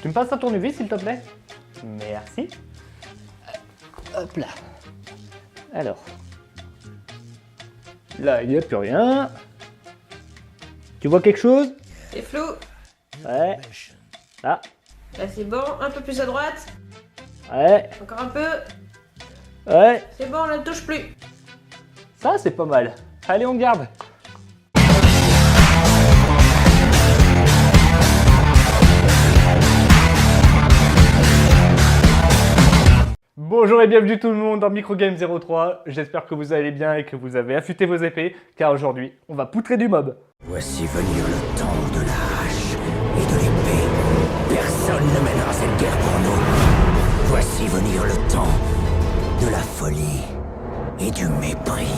Tu me passes un tournevis s'il te plaît? Merci. Hop là. Alors. Là, il n'y a plus rien. Tu vois quelque chose? C'est flou. Ouais. Là. Là c'est bon, un peu plus à droite. Ouais. Encore un peu. Ouais. C'est bon, on ne touche plus. Ça, c'est pas mal. Allez, on garde. Bonjour et bienvenue tout le monde dans Microgame 03. J'espère que vous allez bien et que vous avez affûté vos épées, car aujourd'hui, on va poutrer du mob. Voici venir le temps de la hache et de l'épée. Personne ne mènera cette guerre pour nous. Voici venir le temps de la folie et du mépris.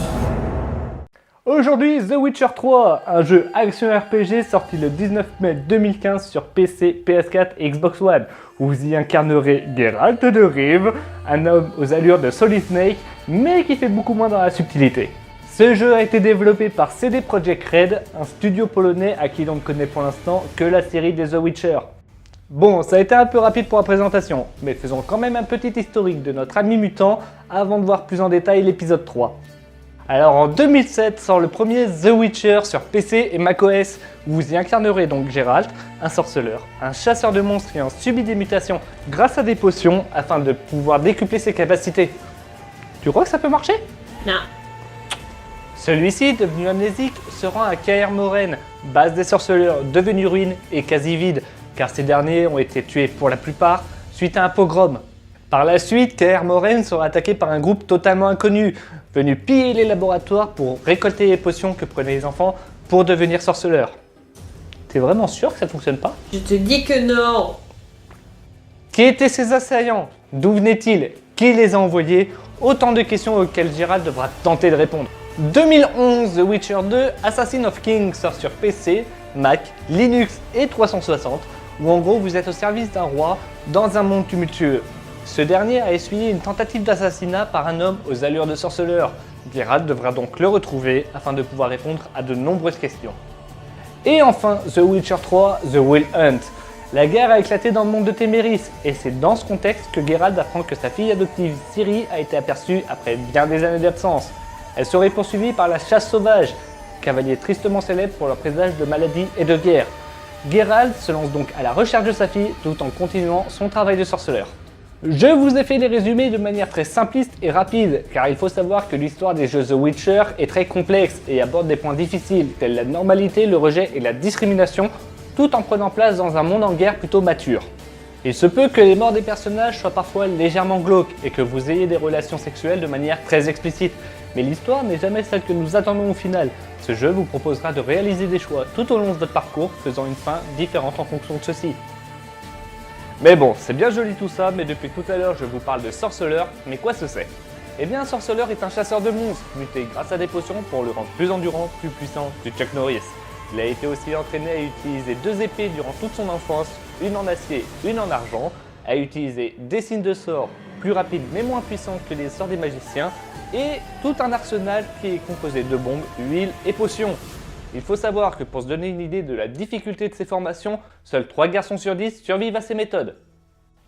Aujourd'hui, The Witcher 3, un jeu action RPG sorti le 19 mai 2015 sur PC, PS4 et Xbox One, où vous y incarnerez Geralt de Rive, un homme aux allures de Solid Snake, mais qui fait beaucoup moins dans la subtilité. Ce jeu a été développé par CD Projekt Red, un studio polonais à qui l'on ne connaît pour l'instant que la série des The Witcher. Bon, ça a été un peu rapide pour la présentation, mais faisons quand même un petit historique de notre ami mutant avant de voir plus en détail l'épisode 3. Alors en 2007 sort le premier The Witcher sur PC et macOS, où vous y incarnerez donc Geralt, un sorceleur, un chasseur de monstres ayant subi des mutations grâce à des potions afin de pouvoir décupler ses capacités. Tu crois que ça peut marcher? Non. Celui-ci, devenu amnésique, se rend à Kaer Morhen, base des sorceleurs devenue ruine et quasi vide, car ces derniers ont été tués pour la plupart suite à un pogrom. Par la suite, Kaer Morhen sera attaqué par un groupe totalement inconnu, venu piller les laboratoires pour récolter les potions que prenaient les enfants pour devenir sorceleurs. T'es vraiment sûr que ça fonctionne pas? Je te dis que non. Qui étaient ces assaillants? D'où venaient-ils? Qui les a envoyés? Autant de questions auxquelles Geralt devra tenter de répondre. 2011, The Witcher 2, Assassin of Kings sort sur PC, Mac, Linux et 360, où en gros vous êtes au service d'un roi dans un monde tumultueux. Ce dernier a essuyé une tentative d'assassinat par un homme aux allures de sorceleur. Geralt devra donc le retrouver afin de pouvoir répondre à de nombreuses questions. Et enfin, The Witcher 3, The Wild Hunt. La guerre a éclaté dans le monde de Téméris, et c'est dans ce contexte que Geralt apprend que sa fille adoptive Ciri a été aperçue après bien des années d'absence. Elle serait poursuivie par la chasse sauvage, cavalier tristement célèbre pour leur présage de maladies et de guerre. Geralt se lance donc à la recherche de sa fille tout en continuant son travail de sorceleur. Je vous ai fait les résumés de manière très simpliste et rapide, car il faut savoir que l'histoire des jeux The Witcher est très complexe et aborde des points difficiles, tels la normalité, le rejet et la discrimination, tout en prenant place dans un monde en guerre plutôt mature. Il se peut que les morts des personnages soient parfois légèrement glauques et que vous ayez des relations sexuelles de manière très explicite, mais l'histoire n'est jamais celle que nous attendons au final. Ce jeu vous proposera de réaliser des choix tout au long de votre parcours, faisant une fin différente en fonction de ceci. Mais bon, c'est bien joli tout ça, mais depuis tout à l'heure je vous parle de sorceleur, mais quoi ce c'est? Eh bien un sorceleur est un chasseur de monstres, muté grâce à des potions pour le rendre plus endurant, plus puissant, du Chuck Norris. Il a été aussi entraîné à utiliser 2 épées durant toute son enfance, une en acier, une en argent, à utiliser des signes de sort plus rapides mais moins puissants que les sorts des magiciens, et tout un arsenal qui est composé de bombes, huiles et potions. Il faut savoir que pour se donner une idée de la difficulté de ces formations, seuls 3 garçons sur 10 survivent à ces méthodes.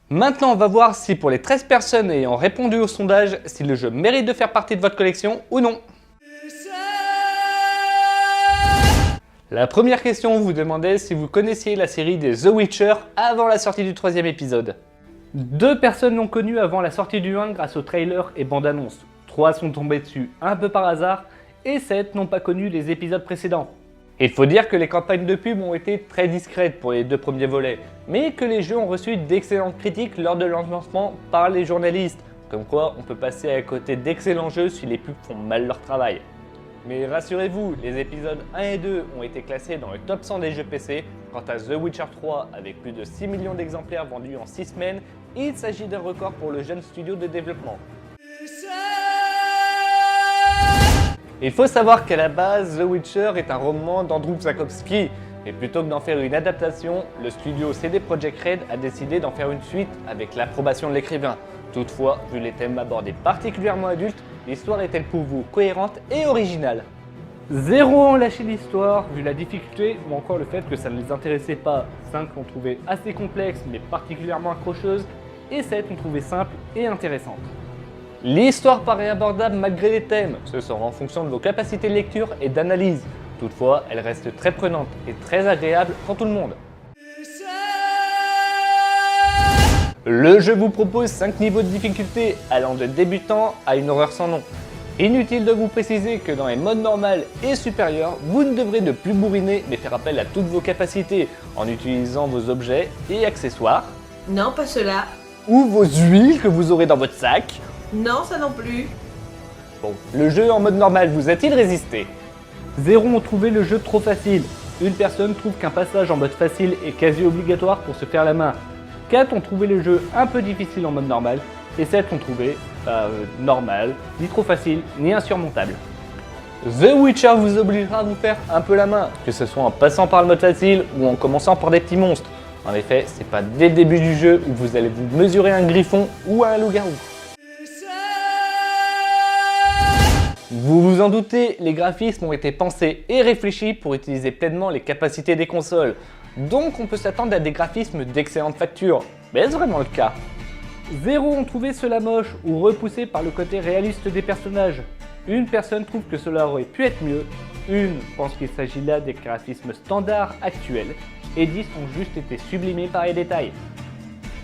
Maintenant, on va voir si pour les 13 personnes ayant répondu au sondage, si le jeu mérite de faire partie de votre collection ou non. La première question vous demandait si vous connaissiez la série des The Witcher avant la sortie du 3e épisode. 2 personnes l'ont connu avant la sortie du 1 grâce au trailer et bande-annonce. 3 sont tombés dessus un peu par hasard, et 7 n'ont pas connu les épisodes précédents. Il faut dire que les campagnes de pub ont été très discrètes pour les 2 premiers volets, mais que les jeux ont reçu d'excellentes critiques lors de leur lancement par les journalistes, comme quoi on peut passer à côté d'excellents jeux si les pubs font mal leur travail. Mais rassurez-vous, les épisodes 1 et 2 ont été classés dans le top 100 des jeux PC. Quant à The Witcher 3, avec plus de 6 millions d'exemplaires vendus en 6 semaines, il s'agit d'un record pour le jeune studio de développement. Il faut savoir qu'à la base, The Witcher est un roman d'Andrzej Sapkowski, et plutôt que d'en faire une adaptation, le studio CD Projekt Red a décidé d'en faire une suite avec l'approbation de l'écrivain. Toutefois, vu les thèmes abordés particulièrement adultes, l'histoire est-elle pour vous cohérente et originale? 0 ont lâché l'histoire, vu la difficulté ou encore le fait que ça ne les intéressait pas. 5 l'ont trouvé assez complexe mais particulièrement accrocheuse, et 7 ont trouvé simple et intéressante. L'histoire paraît abordable malgré les thèmes, ce sera en fonction de vos capacités de lecture et d'analyse. Toutefois, elle reste très prenante et très agréable pour tout le monde. Le jeu vous propose 5 niveaux de difficulté, allant de débutant à une horreur sans nom. Inutile de vous préciser que dans les modes normal et supérieur, vous ne devrez de plus bourriner mais faire appel à toutes vos capacités en utilisant vos objets et accessoires, Non, pas cela. ou vos huiles que vous aurez dans votre sac. Non, ça non plus. Bon, le jeu en mode normal vous a-t-il résisté? 0 ont trouvé le jeu trop facile. Une personne trouve qu'un passage en mode facile est quasi obligatoire pour se faire la main. 4 ont trouvé le jeu un peu difficile en mode normal. Et 7 ont trouvé normal, ni trop facile, ni insurmontable. The Witcher vous obligera à vous faire un peu la main, que ce soit en passant par le mode facile ou en commençant par des petits monstres. En effet, c'est pas dès le début du jeu où vous allez vous mesurer un griffon ou un loup-garou. Vous vous en doutez, les graphismes ont été pensés et réfléchis pour utiliser pleinement les capacités des consoles. Donc on peut s'attendre à des graphismes d'excellente facture. Mais est-ce vraiment le cas? 0 ont trouvé cela moche ou repoussé par le côté réaliste des personnages. Une personne trouve que cela aurait pu être mieux, une pense qu'il s'agit là des graphismes standards actuels, et 10 ont juste été sublimés par les détails.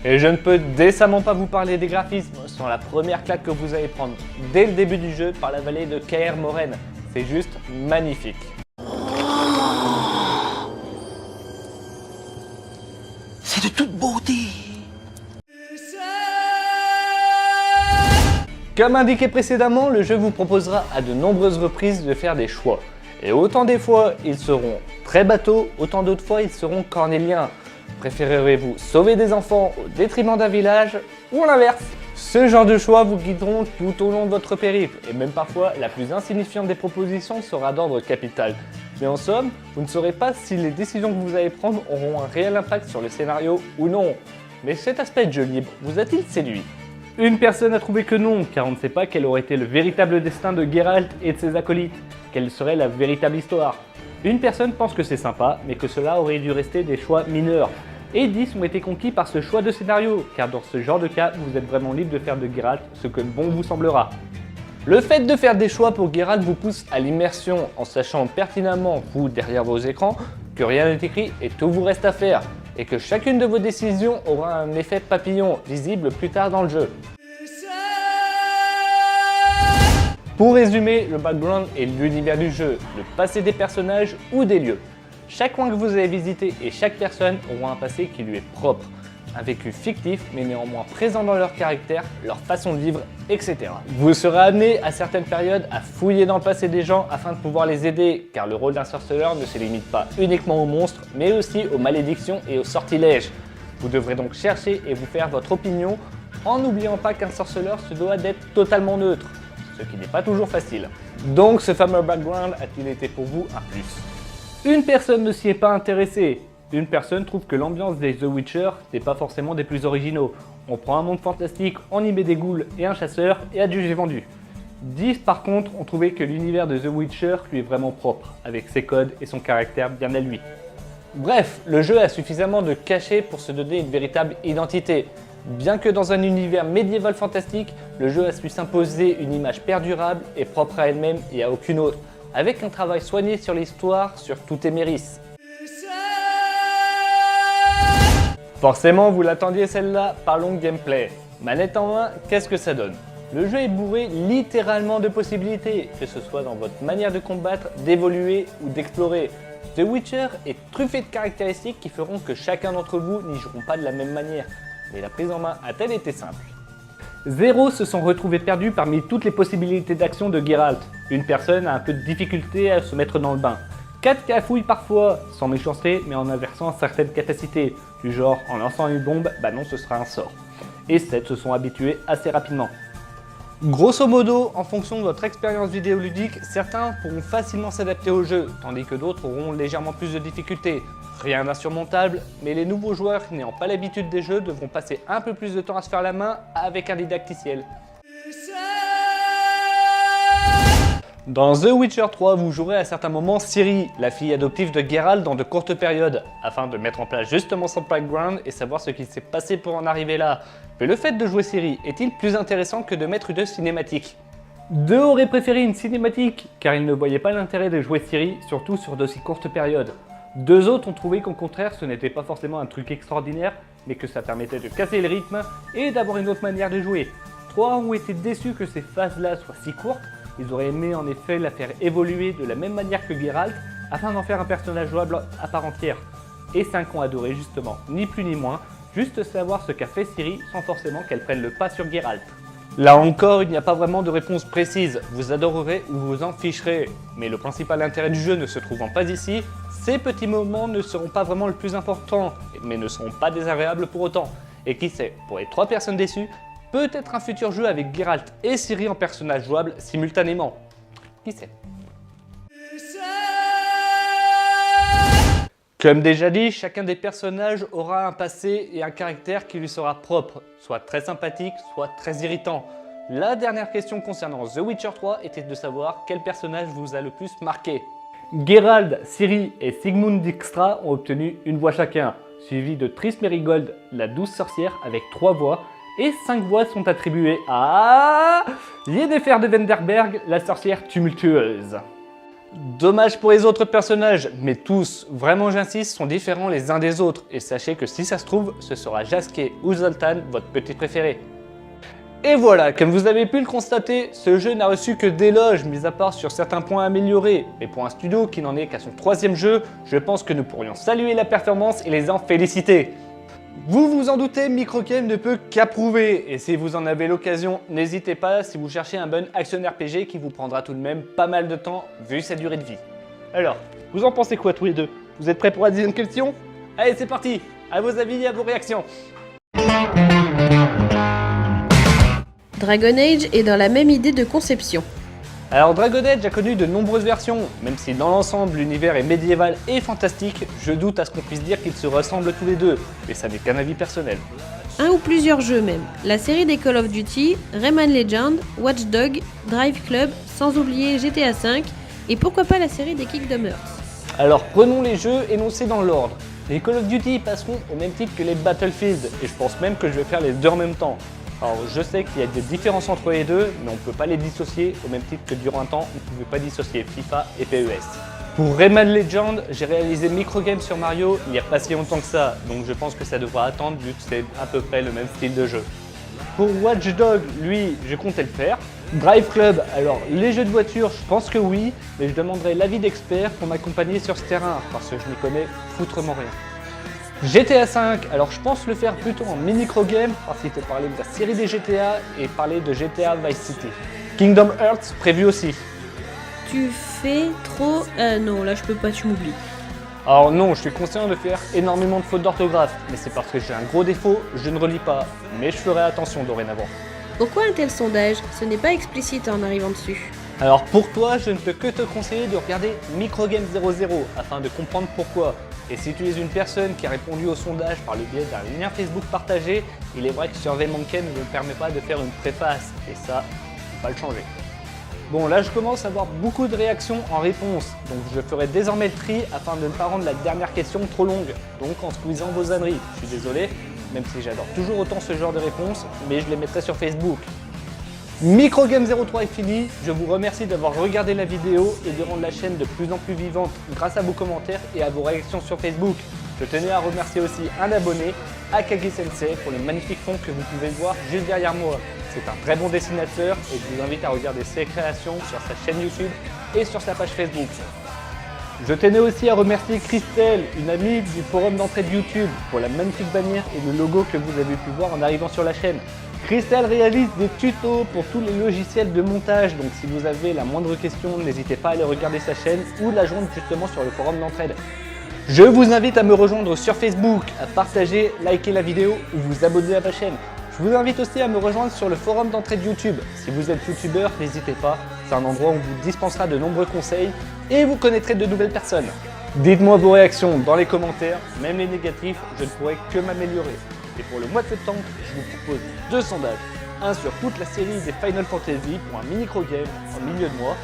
Et je ne peux décemment pas vous parler des graphismes sans la première claque que vous allez prendre dès le début du jeu par la vallée de Kaer Morhen. C'est juste magnifique. C'est de toute beauté. Comme indiqué précédemment, le jeu vous proposera à de nombreuses reprises de faire des choix. Et autant des fois ils seront très bateaux, autant d'autres fois ils seront cornéliens. Préférerez-vous sauver des enfants au détriment d'un village ou l'inverse? Ce genre de choix vous guideront tout au long de votre périple, et même parfois la plus insignifiante des propositions sera d'ordre capital. Mais en somme, vous ne saurez pas si les décisions que vous allez prendre auront un réel impact sur le scénario ou non. Mais cet aspect de jeu libre vous a-t-il séduit? Une personne a trouvé que non, car on ne sait pas quel aurait été le véritable destin de Geralt et de ses acolytes, quelle serait la véritable histoire. Une personne pense que c'est sympa, mais que cela aurait dû rester des choix mineurs. Et 10 ont été conquis par ce choix de scénario, car dans ce genre de cas, vous êtes vraiment libre de faire de Geralt ce que bon vous semblera. Le fait de faire des choix pour Geralt vous pousse à l'immersion, en sachant pertinemment, vous derrière vos écrans, que rien n'est écrit et tout vous reste à faire, et que chacune de vos décisions aura un effet papillon, visible plus tard dans le jeu. Pour résumer, le background est l'univers du jeu, le passé des personnages ou des lieux. Chaque coin que vous avez visité et chaque personne aura un passé qui lui est propre. Un vécu fictif mais néanmoins présent dans leur caractère, leur façon de vivre, etc. Vous serez amené à certaines périodes à fouiller dans le passé des gens afin de pouvoir les aider, car le rôle d'un sorceleur ne se limite pas uniquement aux monstres, mais aussi aux malédictions et aux sortilèges. Vous devrez donc chercher et vous faire votre opinion, en n'oubliant pas qu'un sorceleur se doit d'être totalement neutre, ce qui n'est pas toujours facile. Donc ce fameux background a-t-il été pour vous un plus? Une personne ne s'y est pas intéressée. Une personne trouve que l'ambiance des The Witcher n'est pas forcément des plus originaux. On prend un monde fantastique, on y met des ghouls et un chasseur, et adieu j'ai vendu. 10 par contre ont trouvé que l'univers de The Witcher lui est vraiment propre, avec ses codes et son caractère bien à lui. Bref, le jeu a suffisamment de cachet pour se donner une véritable identité. Bien que dans un univers médiéval fantastique, le jeu a su s'imposer une image perdurable et propre à elle-même et à aucune autre, avec un travail soigné sur l'histoire, sur tout Téméris. Forcément, vous l'attendiez celle-là, parlons gameplay. Manette en main, qu'est-ce que ça donne? Le jeu est bourré littéralement de possibilités, que ce soit dans votre manière de combattre, d'évoluer ou d'explorer. The Witcher est truffé de caractéristiques qui feront que chacun d'entre vous n'y joueront pas de la même manière. Mais la prise en main a-t-elle été simple? 0 se sont retrouvés perdus parmi toutes les possibilités d'action de Geralt. Une personne a un peu de difficulté à se mettre dans le bain. 4 cafouillent parfois, sans méchanceté, mais en inversant certaines capacités, du genre en lançant une bombe, bah non ce sera un sort. Et 7 se sont habitués assez rapidement. Grosso modo, en fonction de votre expérience vidéoludique, certains pourront facilement s'adapter au jeu, tandis que d'autres auront légèrement plus de difficultés. Rien d'insurmontable, mais les nouveaux joueurs n'ayant pas l'habitude des jeux devront passer un peu plus de temps à se faire la main avec un didacticiel. Dans The Witcher 3, vous jouerez à certains moments Ciri, la fille adoptive de Geralt dans de courtes périodes, afin de mettre en place justement son background et savoir ce qui s'est passé pour en arriver là. Mais le fait de jouer Ciri est-il plus intéressant que de mettre une cinématique? Deux auraient préféré une cinématique, car ils ne voyaient pas l'intérêt de jouer Ciri, surtout sur d'aussi courtes périodes. Deux autres ont trouvé qu'au contraire ce n'était pas forcément un truc extraordinaire, mais que ça permettait de casser le rythme et d'avoir une autre manière de jouer. Trois ont été déçus que ces phases-là soient si courtes. Ils auraient aimé en effet la faire évoluer de la même manière que Geralt, afin d'en faire un personnage jouable à part entière. Et 5 ont adoré justement, ni plus ni moins, juste savoir ce qu'a fait Ciri sans forcément qu'elle prenne le pas sur Geralt. Là encore, il n'y a pas vraiment de réponse précise, vous adorerez ou vous en ficherez. Mais le principal intérêt du jeu ne se trouvant pas ici, ces petits moments ne seront pas vraiment le plus important, mais ne seront pas désagréables pour autant. Et qui sait, pour les 3 personnes déçues, peut-être un futur jeu avec Geralt et Ciri en personnages jouables simultanément. Qui sait? Comme déjà dit, chacun des personnages aura un passé et un caractère qui lui sera propre, soit très sympathique, soit très irritant. La dernière question concernant The Witcher 3 était de savoir quel personnage vous a le plus marqué. Geralt, Ciri et Sigmund Dijkstra ont obtenu une voix chacun, suivi de Triss Merigold, la douce sorcière, avec 3 voix, et 5 voix sont attribuées à Yennefer de Wenderberg, la sorcière tumultueuse. Dommage pour les autres personnages, mais tous, vraiment j'insiste, sont différents les uns des autres, et sachez que si ça se trouve, ce sera Jaskier ou Zoltan, votre petit préféré. Et voilà, comme vous avez pu le constater, ce jeu n'a reçu que d'éloges, mis à part sur certains points améliorés. Mais pour un studio qui n'en est qu'à son 3e jeu, je pense que nous pourrions saluer la performance et les en féliciter. Vous vous en doutez, Microgame ne peut qu'approuver, et si vous en avez l'occasion, n'hésitez pas si vous cherchez un bon action RPG qui vous prendra tout de même pas mal de temps vu sa durée de vie. Alors, vous en pensez quoi tous les deux? Vous êtes prêts pour la 10e question? Allez, c'est parti! À vos avis et à vos réactions! Dragon Age est dans la même idée de conception. Alors Dragon Age a connu de nombreuses versions, même si dans l'ensemble l'univers est médiéval et fantastique, je doute à ce qu'on puisse dire qu'ils se ressemblent tous les deux, mais ça n'est qu'un avis personnel. Un ou plusieurs jeux même. La série des Call of Duty, Rayman Legends, Watch Dogs, Drive Club, sans oublier GTA V, et pourquoi pas la série des Kingdom Hearts. Alors prenons les jeux énoncés dans l'ordre. Les Call of Duty passeront au même titre que les Battlefield, et je pense même que je vais faire les deux en même temps. Alors je sais qu'il y a des différences entre les deux, mais on ne peut pas les dissocier au même titre que durant un temps, on ne pouvait pas dissocier FIFA et PES. Pour Rayman Legends, j'ai réalisé Microgame sur Mario il n'y a pas si longtemps que ça, donc je pense que ça devra attendre vu que c'est à peu près le même style de jeu. Pour Watch Dogs, lui, je comptais le faire. Drive Club, alors les jeux de voiture, je pense que oui, mais je demanderai l'avis d'experts pour m'accompagner sur ce terrain, parce que je n'y connais foutrement rien. GTA V, alors je pense le faire plutôt en microgame, parce qu'il te parlait de la série des GTA et parler de GTA Vice City. Kingdom Hearts, prévu aussi. Tu fais trop... non, là je peux pas, tu m'oublies. Alors non, je suis conscient de faire énormément de fautes d'orthographe, mais c'est parce que j'ai un gros défaut, je ne relis pas, mais je ferai attention dorénavant. Pourquoi un tel sondage? Ce n'est pas explicite en arrivant dessus. Alors pour toi, je ne peux que te conseiller de regarder Microgame 00 afin de comprendre pourquoi. Et si tu es une personne qui a répondu au sondage par le biais d'un lien Facebook partagé, il est vrai que SurveyMonkey ne me permet pas de faire une préface, et ça, faut pas le changer. Bon, là je commence à avoir beaucoup de réactions en réponse, donc je ferai désormais le tri afin de ne pas rendre la dernière question trop longue, donc en squeezant vos âneries. Je suis désolé, même si j'adore toujours autant ce genre de réponses, mais je les mettrai sur Facebook. Microgame 03 est fini, je vous remercie d'avoir regardé la vidéo et de rendre la chaîne de plus en plus vivante grâce à vos commentaires et à vos réactions sur Facebook. Je tenais à remercier aussi un abonné, Akagi Sensei, pour le magnifique fond que vous pouvez voir juste derrière moi. C'est un très bon dessinateur et je vous invite à regarder ses créations sur sa chaîne YouTube et sur sa page Facebook. Je tenais aussi à remercier Christelle, une amie du forum d'entrée de YouTube, pour la magnifique bannière et le logo que vous avez pu voir en arrivant sur la chaîne. Christelle réalise des tutos pour tous les logiciels de montage, donc si vous avez la moindre question, n'hésitez pas à aller regarder sa chaîne ou la joindre justement sur le forum d'entraide. Je vous invite à me rejoindre sur Facebook, à partager, liker la vidéo ou vous abonner à ma chaîne. Je vous invite aussi à me rejoindre sur le forum d'entraide YouTube. Si vous êtes youtubeur, n'hésitez pas, c'est un endroit où on vous dispensera de nombreux conseils et vous connaîtrez de nouvelles personnes. Dites-moi vos réactions dans les commentaires, même les négatifs, je ne pourrai que m'améliorer. Et pour le mois de septembre, je vous propose 2 sondages. Un sur toute la série des Final Fantasy pour un microgame en milieu de mois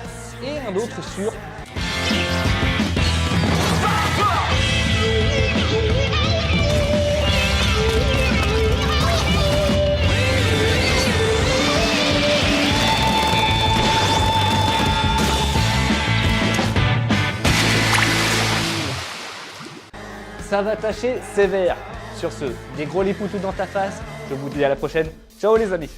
et un autre sur ça va tâcher sévère. Sur ce, des gros lipoutous dans ta face, je vous dis à la prochaine. Ciao les amis.